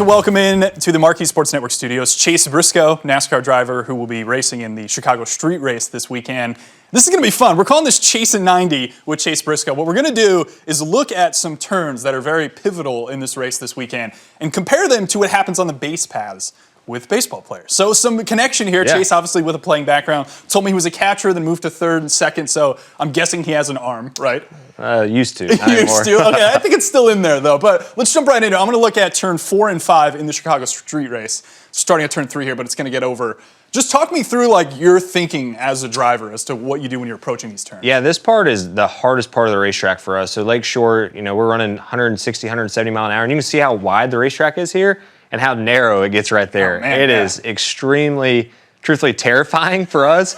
Welcome in to the Marquee Sports Network studios, Chase Briscoe, NASCAR driver who will be racing in the Chicago Street Race this weekend. This is going to be fun. We're calling this Chasing 90 with Chase Briscoe. What we're going to do is look at some turns that are very pivotal in this race this weekend and compare them to what happens on the base paths with baseball players. So some connection here. Yeah. Chase, obviously with a playing background, told me he was a catcher, then moved to third and second, so I'm guessing he has an arm, right? Used to. Used to. Okay, I think it's still in there though. But let's jump right into it. I'm going to look at turn 4 and 5 in the Chicago Street Race, starting at turn 3 here, but it's going to get over. Just talk me through like your thinking as a driver as to what you do when you're approaching these turns. Yeah, this part is the hardest part of the racetrack for us. So Lakeshore, we're running 160, 170 mile an hour, and you can see how wide the racetrack is here and how narrow it gets right there. Oh, man, it is extremely, truthfully terrifying for us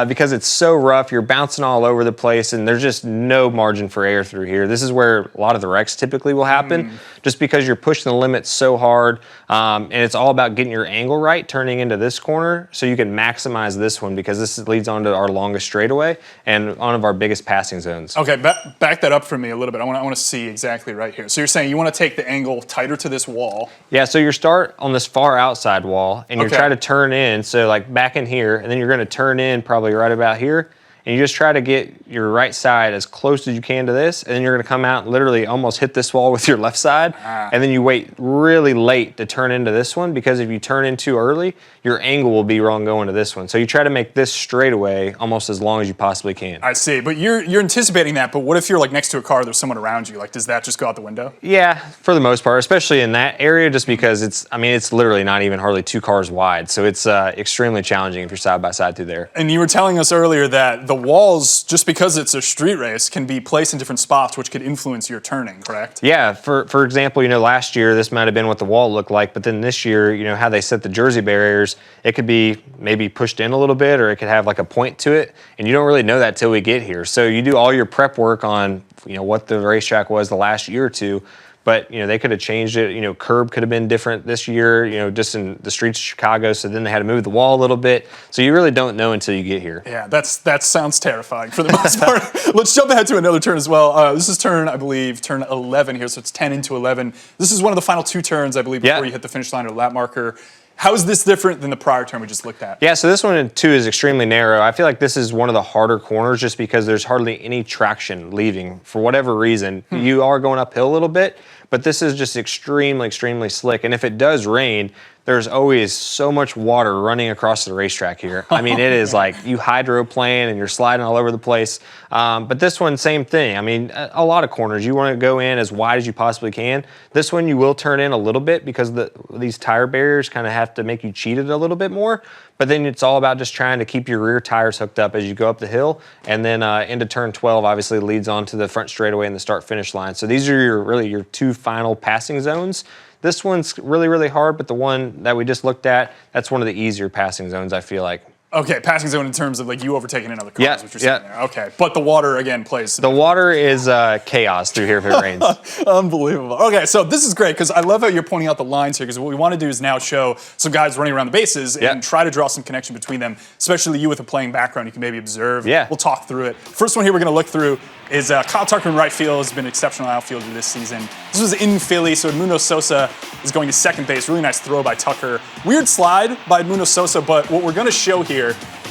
because it's so rough. You're bouncing all over the place, and there's just no margin for error through here. This is where a lot of the wrecks typically will happen, just because you're pushing the limits so hard, and it's all about getting your angle right, turning into this corner, so you can maximize this one because this leads onto our longest straightaway and one of our biggest passing zones. Okay, back that up for me a little bit. I want to see exactly right here. So you're saying you want to take the angle tighter to this wall. Yeah, so you start on this far outside wall, and you try to turn in, so like back in here, and then you're going to turn in probably right about here, and you just try to get your right side as close as you can to this, and then you're going to come out and literally almost hit this wall with your left side, and then you wait really late to turn into this one, because if you turn in too early, your angle will be wrong going to this one. So you try to make this straightaway almost as long as you possibly can. I see, but you're anticipating that, but what if you're like next to a car, there's someone around you? Like, does that just go out the window? Yeah, for the most part, especially in that area, just because it's literally not even hardly 2 cars wide, so it's extremely challenging if you're side by side through there. And you were telling us earlier that the walls, just because it's a street race, can be placed in different spots, which could influence your turning, correct? Yeah, for example, last year this might have been what the wall looked like, but then this year, how they set the jersey barriers, it could be maybe pushed in a little bit, or it could have like a point to it, and you don't really know that till we get here. So you do all your prep work on, what the racetrack was the last year or two, but, they could have changed it. Curb could have been different this year, just in the streets of Chicago, so then they had to move the wall a little bit. So you really don't know until you get here. Yeah, that sounds terrifying for the most part. Let's jump ahead to another turn as well. This is turn 11 here, so it's 10 into 11. This is one of the final 2 turns, I believe, before you hit the finish line or lap marker. How is this different than the prior turn we just looked at? Yeah, so this one too is extremely narrow. I feel like this is one of the harder corners just because there's hardly any traction leaving for whatever reason. You are going uphill a little bit, but this is just extremely, extremely slick. And if it does rain, there's always so much water running across the racetrack here. I mean, it is like you hydroplane and you're sliding all over the place. But this one, same thing. I mean, a lot of corners, you want to go in as wide as you possibly can. This one, you will turn in a little bit because these tire barriers kind of have to make you cheat it a little bit more. But then it's all about just trying to keep your rear tires hooked up as you go up the hill. And then into turn 12, obviously leads on to the front straightaway and the start-finish line. So these are your 2 final passing zones. This one's really, really hard, but the one that we just looked at, that's one of the easier passing zones, I feel like. Okay, passing zone in terms of like you overtaking another car is what you're saying there. Okay, but the water again plays. The water is chaos through here if it rains. Unbelievable. Okay, so this is great because I love how you're pointing out the lines here, because what we want to do is now show some guys running around the bases and try to draw some connection between them, especially you with a playing background. You can maybe observe. Yeah. We'll talk through it. First one here we're going to look through is Kyle Tucker in right field. Has been an exceptional outfielder this season. This was in Philly, so Edmundo Sosa is going to second base. Really nice throw by Tucker. Weird slide by Edmundo Sosa, but what we're going to show here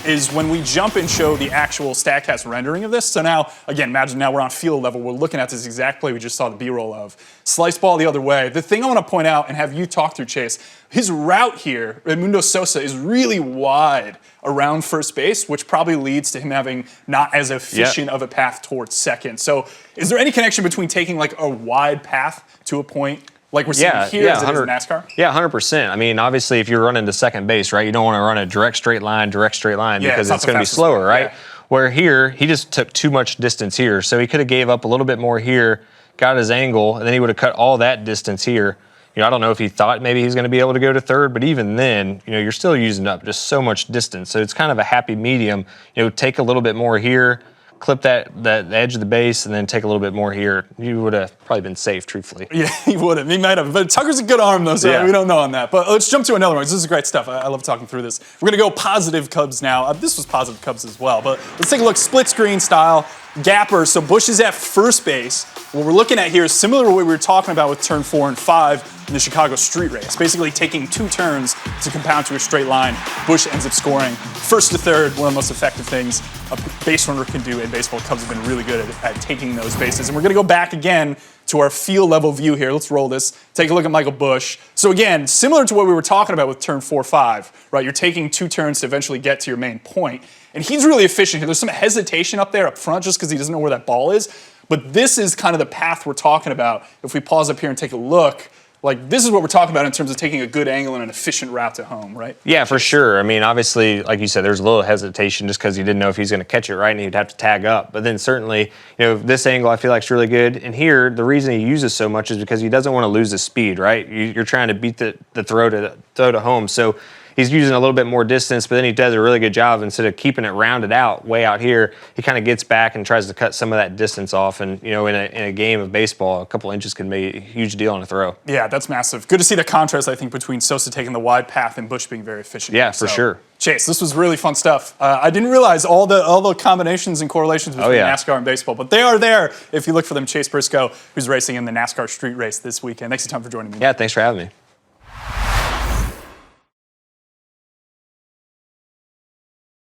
is when we jump and show the actual StatCast rendering of this. So now, again, imagine now we're on field level. We're looking at this exact play we just saw the B-roll of. Slice ball the other way. The thing I want to point out and have you talk through, Chase, his route here, Edmundo Sosa, is really wide around first base, which probably leads to him having not as efficient of a path towards second. So is there any connection between taking like a wide path to a point like we're seeing here as it is in NASCAR? Yeah, 100%. I mean, obviously, if you're running to second base, right, you don't want to run a direct straight line because it's going to be slower, right? Yeah. Where here, he just took too much distance here. So he could have gave up a little bit more here, got his angle, and then he would have cut all that distance here. I don't know if he thought maybe he's going to be able to go to third, but even then, you're still using up just so much distance. So it's kind of a happy medium. Take a little bit more here, clip that edge of the base, and then take a little bit more here. You would have probably been safe, truthfully. Yeah, he would have. He might have. But Tucker's a good arm, though, so we don't know on that. But let's jump to another one. This is great stuff. I love talking through this. We're going to go positive Cubs now. This was positive Cubs as well. But let's take a look, split screen style. Gapper, so Bush is at first base. What we're looking at here is similar to what we were talking about with turn 4 and 5 in the Chicago street race. Basically taking 2 turns to compound to a straight line. Bush ends up scoring first to third, one of the most effective things a base runner can do in baseball. Cubs have been really good at taking those bases. And we're gonna go back again to our field level view here. Let's roll this. Take a look at Michael Bush. So again, similar to what we were talking about with turn 4-5, right? You're taking 2 turns to eventually get to your main point. And he's really efficient here. There's some hesitation up there up front just because he doesn't know where that ball is. But this is kind of the path we're talking about. If we pause up here and take a look, like this is what we're talking about in terms of taking a good angle and an efficient route to home, right? Yeah, for sure. I mean, obviously, like you said, there's a little hesitation just because he didn't know if he's going to catch it right and he'd have to tag up. But then certainly, this angle I feel like is really good. And here, the reason he uses so much is because he doesn't want to lose the speed, right? You're trying to beat the throw to home. So he's using a little bit more distance, but then he does a really good job. Instead of keeping it rounded out way out here, he kind of gets back and tries to cut some of that distance off. And, in a game of baseball, a couple inches can be a huge deal on a throw. Yeah, that's massive. Good to see the contrast, I think, between Sosa taking the wide path and Bush being very efficient. Yeah, for sure. Chase, this was really fun stuff. I didn't realize all the combinations and correlations between NASCAR and baseball, but they are there if you look for them. Chase Briscoe, who's racing in the NASCAR street race this weekend. Thanks a ton for joining me. Yeah, thanks for having me.